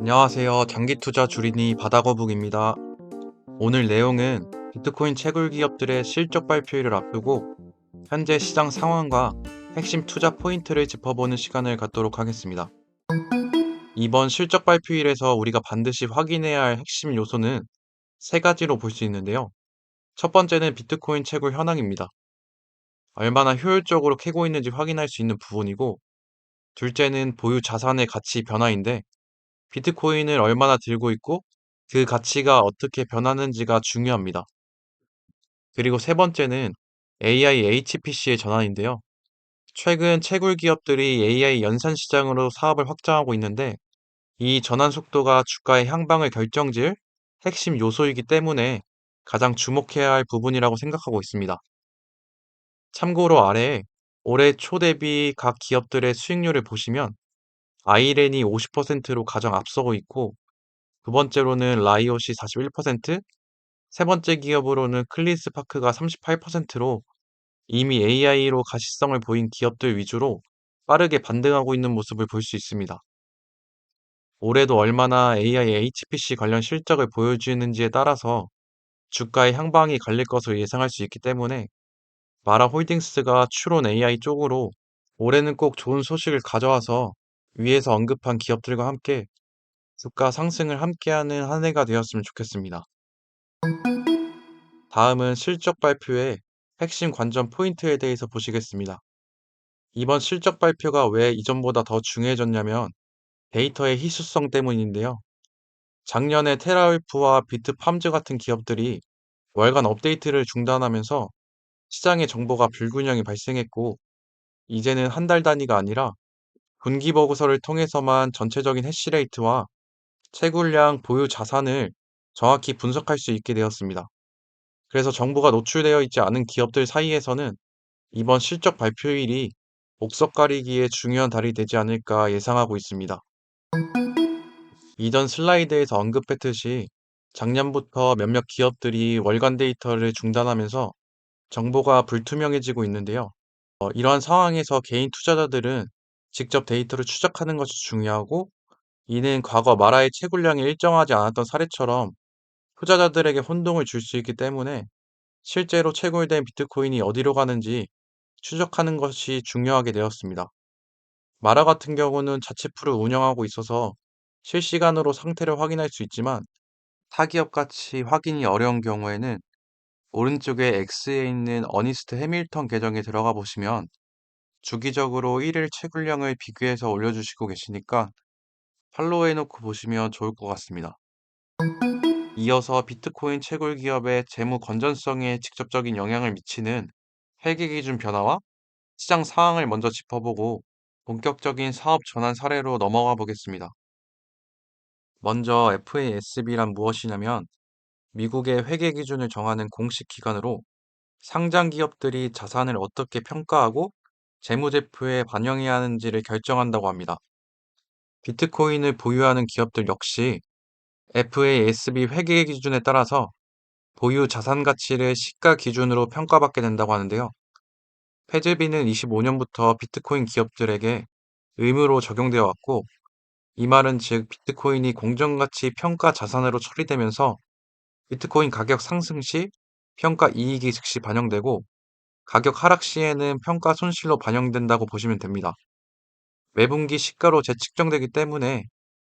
안녕하세요. 장기 투자 주린이 바다거북입니다. 오늘 내용은 비트코인 채굴 기업들의 실적 발표일을 앞두고 현재 시장 상황과 핵심 투자 포인트를 짚어보는 시간을 갖도록 하겠습니다. 이번 실적 발표일에서 우리가 반드시 확인해야 할 핵심 요소는 세 가지로 볼 수 있는데요. 첫 번째는 비트코인 채굴 현황입니다. 얼마나 효율적으로 캐고 있는지 확인할 수 있는 부분이고, 둘째는 보유 자산의 가치 변화인데, 비트코인을 얼마나 들고 있고 그 가치가 어떻게 변하는지가 중요합니다. 그리고 세 번째는 AI HPC의 전환인데요. 최근 채굴 기업들이 AI 연산 시장으로 사업을 확장하고 있는데 이 전환 속도가 주가의 향방을 결정질 핵심 요소이기 때문에 가장 주목해야 할 부분이라고 생각하고 있습니다. 참고로 아래에 올해 초 대비 각 기업들의 수익률을 보시면 아이렌이 50%로 가장 앞서고 있고 두 번째로는 라이엇이 41%, 세 번째 기업으로는 클린스파크가 38%로 이미 AI로 가시성을 보인 기업들 위주로 빠르게 반등하고 있는 모습을 볼 수 있습니다. 올해도 얼마나 AI HPC 관련 실적을 보여주는지에 따라서 주가의 향방이 갈릴 것으로 예상할 수 있기 때문에 마라 홀딩스가 추론 AI 쪽으로 올해는 꼭 좋은 소식을 가져와서 위에서 언급한 기업들과 함께 주가 상승을 함께하는 한 해가 되었으면 좋겠습니다. 다음은 실적 발표의 핵심 관전 포인트에 대해서 보시겠습니다. 이번 실적 발표가 왜 이전보다 더 중요해졌냐면 데이터의 희소성 때문인데요. 작년에 테라울프와 비트팜즈 같은 기업들이 월간 업데이트를 중단하면서 시장의 정보가 불균형이 발생했고, 이제는 한 달 단위가 아니라 분기 보고서를 통해서만 전체적인 해시레이트와 채굴량 보유 자산을 정확히 분석할 수 있게 되었습니다. 그래서 정보가 노출되어 있지 않은 기업들 사이에서는 이번 실적 발표일이 목석 가리기에 중요한 달이 되지 않을까 예상하고 있습니다. 이전 슬라이드에서 언급했듯이 작년부터 몇몇 기업들이 월간 데이터를 중단하면서 정보가 불투명해지고 있는데요. 이러한 상황에서 개인 투자자들은 직접 데이터를 추적하는 것이 중요하고, 이는 과거 마라의 채굴량이 일정하지 않았던 사례처럼 투자자들에게 혼동을 줄 수 있기 때문에 실제로 채굴된 비트코인이 어디로 가는지 추적하는 것이 중요하게 되었습니다. 마라 같은 경우는 자체풀을 운영하고 있어서 실시간으로 상태를 확인할 수 있지만 타기업 같이 확인이 어려운 경우에는 오른쪽에 X에 있는 어니스트 해밀턴 계정에 들어가 보시면 주기적으로 일일 채굴량을 비교해서 올려주시고 계시니까 팔로우해놓고 보시면 좋을 것 같습니다. 이어서 비트코인 채굴 기업의 재무 건전성에 직접적인 영향을 미치는 회계 기준 변화와 시장 상황을 먼저 짚어보고 본격적인 사업 전환 사례로 넘어가 보겠습니다. 먼저 FASB란 무엇이냐면 미국의 회계 기준을 정하는 공식 기관으로 상장 기업들이 자산을 어떻게 평가하고 재무제표에 반영해야 하는지를 결정한다고 합니다. 비트코인을 보유하는 기업들 역시 FASB 회계 기준에 따라서 보유 자산 가치를 시가 기준으로 평가받게 된다고 하는데요. 페즈비는 25년부터 비트코인 기업들에게 의무로 적용되어 왔고, 이 말은 즉 비트코인이 공정가치 평가 자산으로 처리되면서 비트코인 가격 상승 시 평가 이익이 즉시 반영되고 가격 하락 시에는 평가 손실로 반영된다고 보시면 됩니다. 매분기 시가로 재측정되기 때문에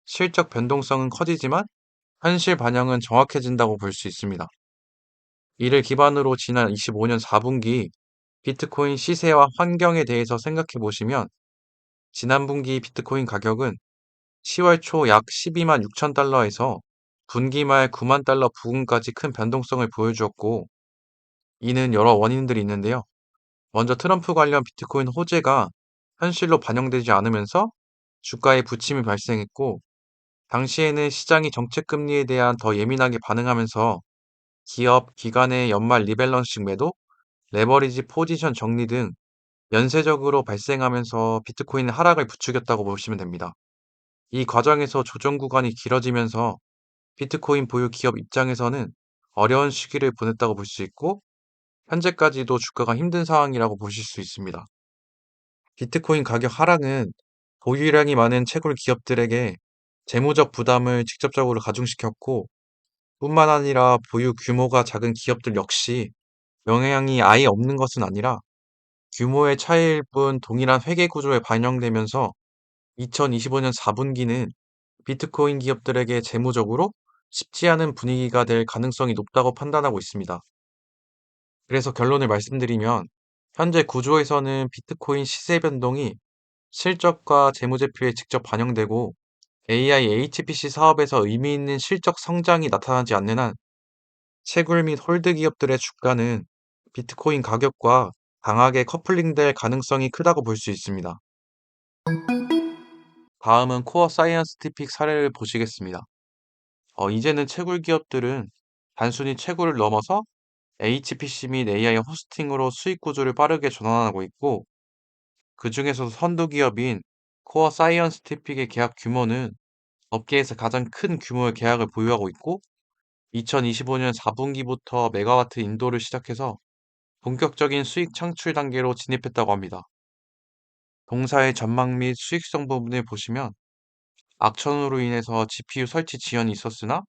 실적 변동성은 커지지만 현실 반영은 정확해진다고 볼 수 있습니다. 이를 기반으로 지난 25년 4분기 비트코인 시세와 환경에 대해서 생각해 보시면 지난 분기 비트코인 가격은 10월 초 약 12만 6천 달러에서 분기 말 9만 달러 부근까지 큰 변동성을 보여주었고, 이는 여러 원인들이 있는데요. 먼저 트럼프 관련 비트코인 호재가 현실로 반영되지 않으면서 주가에 부침이 발생했고, 당시에는 시장이 정책 금리에 대한 더 예민하게 반응하면서 기업, 기관의 연말 리밸런싱 매도, 레버리지 포지션 정리 등 연쇄적으로 발생하면서 비트코인 하락을 부추겼다고 보시면 됩니다. 이 과정에서 조정 구간이 길어지면서 비트코인 보유 기업 입장에서는 어려운 시기를 보냈다고 볼 수 있고, 현재까지도 주가가 힘든 상황이라고 보실 수 있습니다. 비트코인 가격 하락은 보유량이 많은 채굴 기업들에게 재무적 부담을 직접적으로 가중시켰고, 뿐만 아니라 보유 규모가 작은 기업들 역시 영향이 아예 없는 것은 아니라 규모의 차이일 뿐 동일한 회계 구조에 반영되면서 2025년 4분기는 비트코인 기업들에게 재무적으로 쉽지 않은 분위기가 될 가능성이 높다고 판단하고 있습니다. 그래서 결론을 말씀드리면 현재 구조에서는 비트코인 시세 변동이 실적과 재무제표에 직접 반영되고 AI HPC 사업에서 의미 있는 실적 성장이 나타나지 않는 한 채굴 및 홀드 기업들의 주가는 비트코인 가격과 강하게 커플링될 가능성이 크다고 볼 수 있습니다. 다음은 코어 사이언스티픽 사례를 보시겠습니다. 이제는 채굴 기업들은 단순히 채굴을 넘어서 HPC 및 AI 호스팅으로 수익 구조를 빠르게 전환하고 있고, 그 중에서도 선두 기업인 코어 사이언스티픽의 계약 규모는 업계에서 가장 큰 규모의 계약을 보유하고 있고, 2025년 4분기부터 메가와트 인도를 시작해서 본격적인 수익 창출 단계로 진입했다고 합니다. 동사의 전망 및 수익성 부분을 보시면 악천후로 인해서 GPU 설치 지연이 있었으나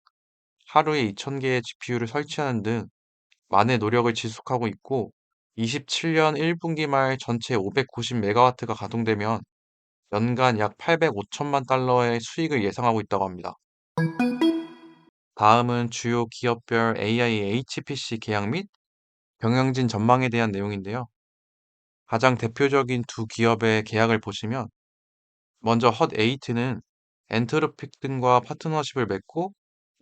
하루에 2,000개의 GPU를 설치하는 등 만의 노력을 지속하고 있고, 27년 1분기 말 전체 590메가와트가 가동되면 연간 약 805천만 달러의 수익을 예상하고 있다고 합니다. 다음은 주요 기업별 AI HPC 계약 및 경영진 전망에 대한 내용인데요. 가장 대표적인 두 기업의 계약을 보시면 먼저 헛8는 엔트로픽 등과 파트너십을 맺고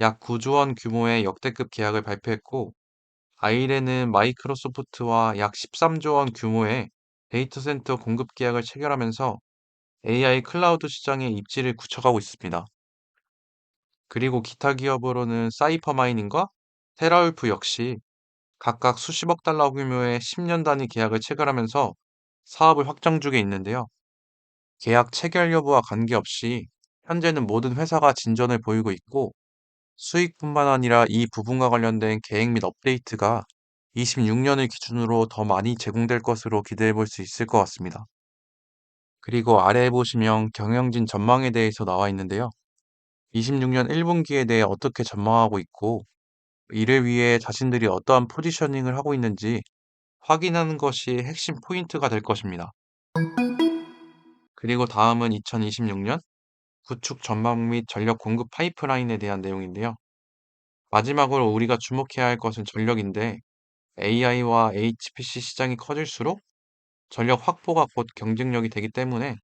약 9조 원 규모의 역대급 계약을 발표했고, 아이렌은 마이크로소프트와 약 13조 원 규모의 데이터 센터 공급 계약을 체결하면서 AI 클라우드 시장의 입지를 굳혀가고 있습니다. 그리고 기타 기업으로는 사이퍼마이닝과 테라울프 역시 각각 수십억 달러 규모의 10년 단위 계약을 체결하면서 사업을 확장 중에 있는데요. 계약 체결 여부와 관계없이 현재는 모든 회사가 진전을 보이고 있고, 수익뿐만 아니라 이 부분과 관련된 계획 및 업데이트가 26년을 기준으로 더 많이 제공될 것으로 기대해 볼 수 있을 것 같습니다. 그리고 아래에 보시면 경영진 전망에 대해서 나와 있는데요. 26년 1분기에 대해 어떻게 전망하고 있고, 이를 위해 자신들이 어떠한 포지셔닝을 하고 있는지 확인하는 것이 핵심 포인트가 될 것입니다. 그리고 다음은 2026년 구축 전망 및 전력 공급 파이프라인에 대한 내용인데요. 마지막으로 우리가 주목해야 할 것은 전력인데, AI와 HPC 시장이 커질수록 전력 확보가 곧 경쟁력이 되기 때문에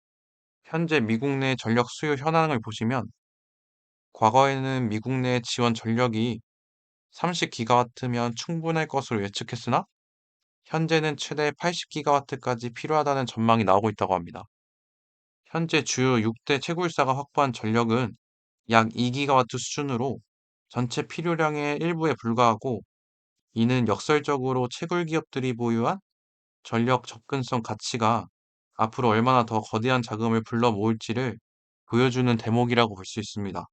현재 미국 내 전력 수요 현황을 보시면 과거에는 미국 내 지원 전력이 30기가와트면 충분할 것으로 예측했으나 현재는 최대 80기가와트까지 필요하다는 전망이 나오고 있다고 합니다. 현재 주요 6대 채굴사가 확보한 전력은 약 2기가와트 수준으로 전체 필요량의 일부에 불과하고, 이는 역설적으로 채굴 기업들이 보유한 전력 접근성 가치가 앞으로 얼마나 더 거대한 자금을 불러 모을지를 보여주는 대목이라고 볼 수 있습니다.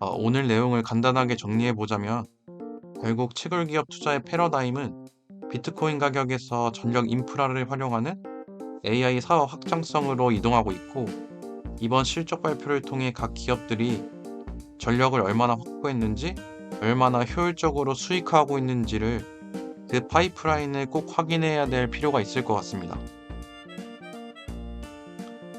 오늘 내용을 간단하게 정리해 보자면 결국 채굴 기업 투자의 패러다임은 비트코인 가격에서 전력 인프라를 활용하는 AI 사업 확장성으로 이동하고 있고, 이번 실적 발표를 통해 각 기업들이 전력을 얼마나 확보했는지, 얼마나 효율적으로 수익화하고 있는지를 그 파이프라인을 꼭 확인해야 될 필요가 있을 것 같습니다.